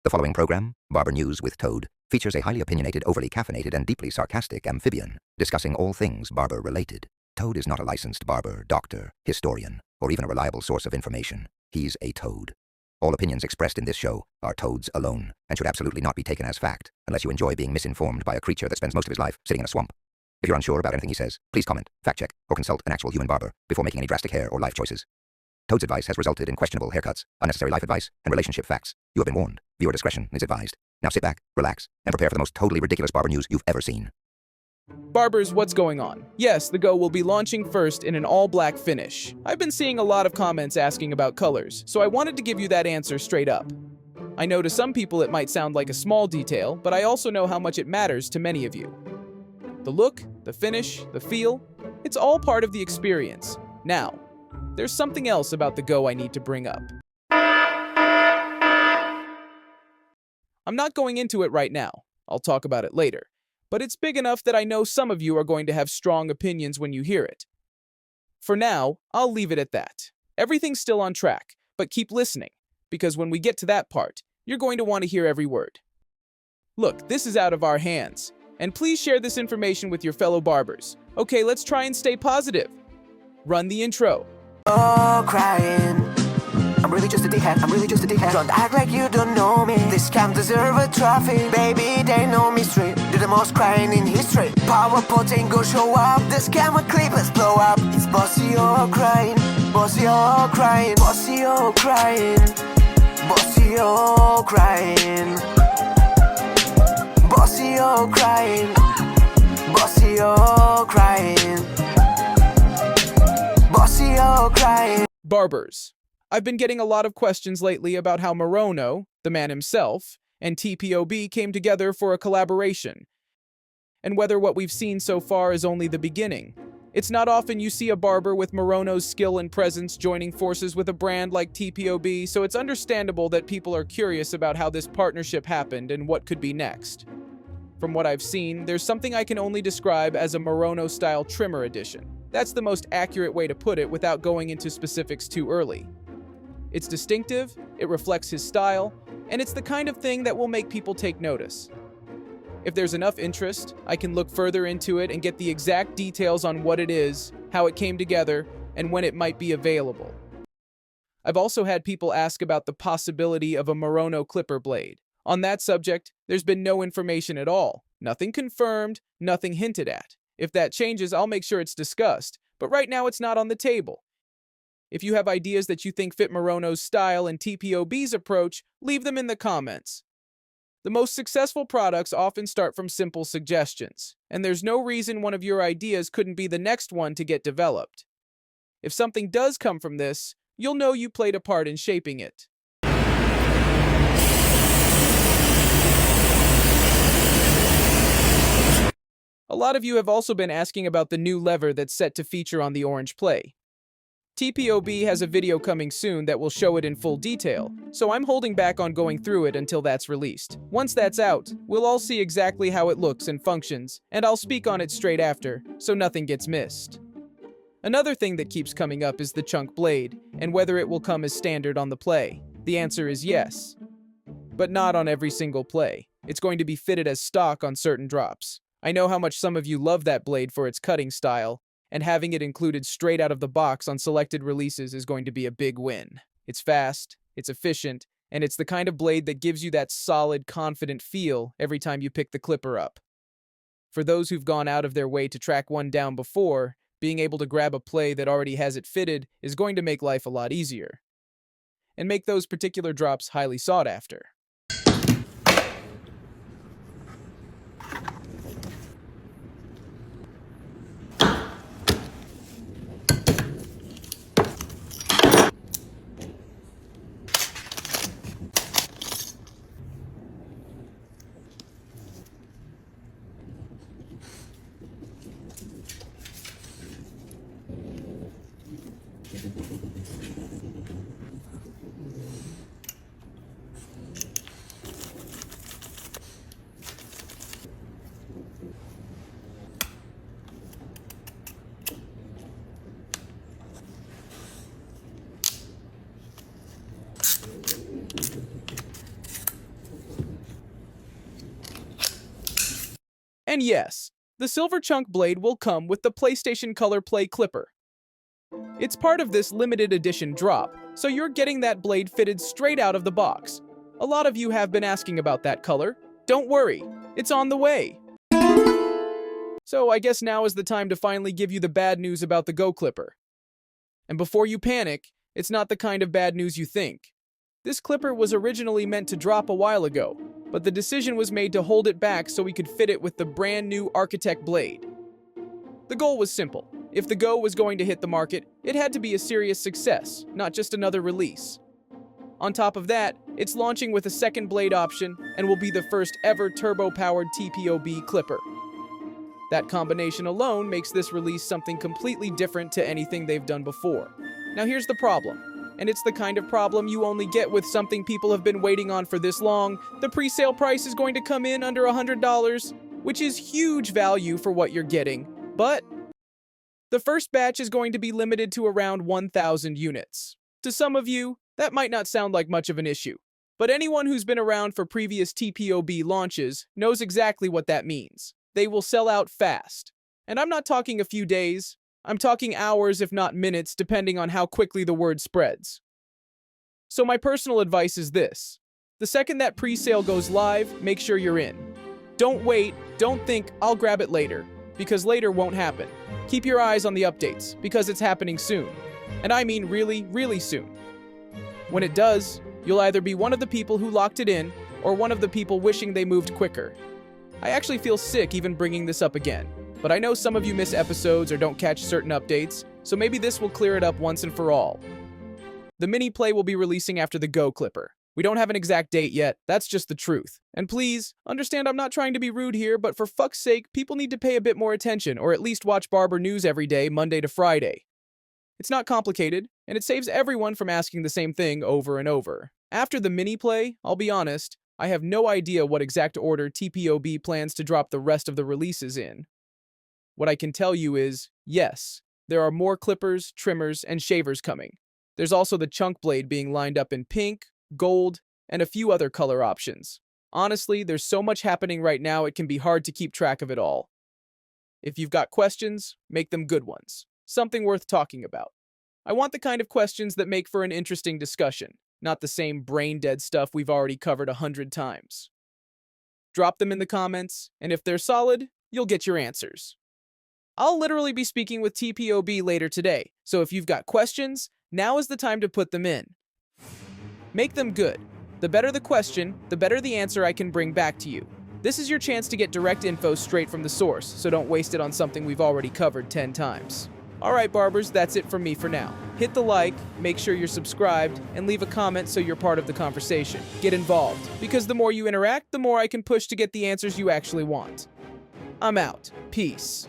The following program, Barber News with Toad, features a highly opinionated, overly caffeinated, and deeply sarcastic amphibian, discussing all things barber-related. Toad is not a licensed barber, doctor, historian, or even a reliable source of information. He's a toad. All opinions expressed in this show are Toad's alone, and should absolutely not be taken as fact, unless you enjoy being misinformed by a creature that spends most of his life sitting in a swamp. If you're unsure about anything he says, please comment, fact-check, or consult an actual human barber before making any drastic hair or life choices. Toad's advice has resulted in questionable haircuts, unnecessary life advice, and relationship facts. You have been warned. Viewer discretion is advised. Now sit back, relax, and prepare for the most totally ridiculous barber news you've ever seen. Barbers, what's going on? Yes, the Go will be launching first in an all-black finish. I've been seeing a lot of comments asking about colors, so I wanted to give you that answer straight up. I know to some people it might sound like a small detail, but I also know how much it matters to many of you. The look, the finish, the feel, it's all part of the experience. Now, there's something else about the Go I need to bring up. I'm not going into it right now. I'll talk about it later. But it's big enough that I know some of you are going to have strong opinions when you hear it. For now, I'll leave it at that. Everything's still on track, but keep listening, because when we get to that part, you're going to want to hear every word. Look, this is out of our hands, and please share this information with your fellow barbers. Okay, let's try and stay positive. Run the intro. Oh, crying. I'm really just a dickhead. Don't act like you don't know me. This camp deserve a trophy. Baby, they know me straight. Do the most crying in history. Power potent, go show up. This camera clippers blow up. It's bossy, oh crying. Bossy, oh crying. Bossy, oh crying. Bossy, oh crying. Bossy, oh crying. Bossy, oh crying. Bossy, oh crying. Barbers. I've been getting a lot of questions lately about how Morono, the man himself, and TPOB came together for a collaboration, and whether what we've seen so far is only the beginning. It's not often you see a barber with Morono's skill and presence joining forces with a brand like TPOB, so it's understandable that people are curious about how this partnership happened and what could be next. From what I've seen, there's something I can only describe as a Morono-style trimmer edition. That's the most accurate way to put it without going into specifics too early. It's distinctive, it reflects his style, and it's the kind of thing that will make people take notice. If there's enough interest, I can look further into it and get the exact details on what it is, how it came together, and when it might be available. I've also had people ask about the possibility of a Morono clipper blade. On that subject, there's been no information at all. Nothing confirmed, nothing hinted at. If that changes, I'll make sure it's discussed, but right now it's not on the table. If you have ideas that you think fit Morono's style and TPOB's approach, leave them in the comments. The most successful products often start from simple suggestions, and there's no reason one of your ideas couldn't be the next one to get developed. If something does come from this, you'll know you played a part in shaping it. A lot of you have also been asking about the new lever that's set to feature on the Orange Play. TPOB has a video coming soon that will show it in full detail, so I'm holding back on going through it until that's released. Once that's out, we'll all see exactly how it looks and functions, and I'll speak on it straight after, so nothing gets missed. Another thing that keeps coming up is the chunk blade, and whether it will come as standard on the Play. The answer is yes, but not on every single Play. It's going to be fitted as stock on certain drops. I know how much some of you love that blade for its cutting style, and having it included straight out of the box on selected releases is going to be a big win. It's fast, it's efficient, and it's the kind of blade that gives you that solid, confident feel every time you pick the clipper up. For those who've gone out of their way to track one down before, being able to grab a Play that already has it fitted is going to make life a lot easier, and make those particular drops highly sought after. And yes, the silver chunk blade will come with the PlayStation Color Play clipper. It's part of this limited edition drop, so you're getting that blade fitted straight out of the box. A lot of you have been asking about that color. Don't worry, it's on the way. So I guess now is the time to finally give you the bad news about the Go Clipper. And before you panic, it's not the kind of bad news you think. This clipper was originally meant to drop a while ago, but the decision was made to hold it back so we could fit it with the brand new Architect blade. The goal was simple. If the Go was going to hit the market, it had to be a serious success, not just another release. On top of that, it's launching with a second blade option and will be the first ever turbo-powered TPOB clipper. That combination alone makes this release something completely different to anything they've done before. Now here's the problem, and it's the kind of problem you only get with something people have been waiting on for this long. The pre-sale price is going to come in under $100, which is huge value for what you're getting, but the first batch is going to be limited to around 1,000 units. To some of you, that might not sound like much of an issue, but anyone who's been around for previous TPOB launches knows exactly what that means. They will sell out fast. And I'm not talking a few days, I'm talking hours if not minutes, depending on how quickly the word spreads. So my personal advice is this. The second that pre-sale goes live, make sure you're in. Don't wait, don't think, I'll grab it later, because later won't happen. Keep your eyes on the updates, because it's happening soon. And I mean really, really soon. When it does, you'll either be one of the people who locked it in, or one of the people wishing they moved quicker. I actually feel sick even bringing this up again, but I know some of you miss episodes or don't catch certain updates, so maybe this will clear it up once and for all. The mini play will be releasing after the Go Clipper. We don't have an exact date yet, that's just the truth. And please, understand I'm not trying to be rude here, but for fuck's sake, people need to pay a bit more attention, or at least watch Barber news every day, Monday to Friday. It's not complicated, and it saves everyone from asking the same thing over and over. After the mini play, I'll be honest, I have no idea what exact order TPOB plans to drop the rest of the releases in. What I can tell you is, yes, there are more clippers, trimmers, and shavers coming. There's also the chunk blade being lined up in pink, gold, and a few other color options. Honestly, there's so much happening right now it can be hard to keep track of it all. If you've got questions, make them good ones. Something worth talking about. I want the kind of questions that make for an interesting discussion, not the same brain-dead stuff we've already covered 100 times. Drop them in the comments, and if they're solid, you'll get your answers. I'll literally be speaking with TPOB later today, so if you've got questions, now is the time to put them in. Make them good. The better the question, the better the answer I can bring back to you. This is your chance to get direct info straight from the source, so don't waste it on something we've already covered 10 times. Alright, Barbers, that's it from me for now. Hit the like, make sure you're subscribed, and leave a comment so you're part of the conversation. Get involved, because the more you interact, the more I can push to get the answers you actually want. I'm out. Peace.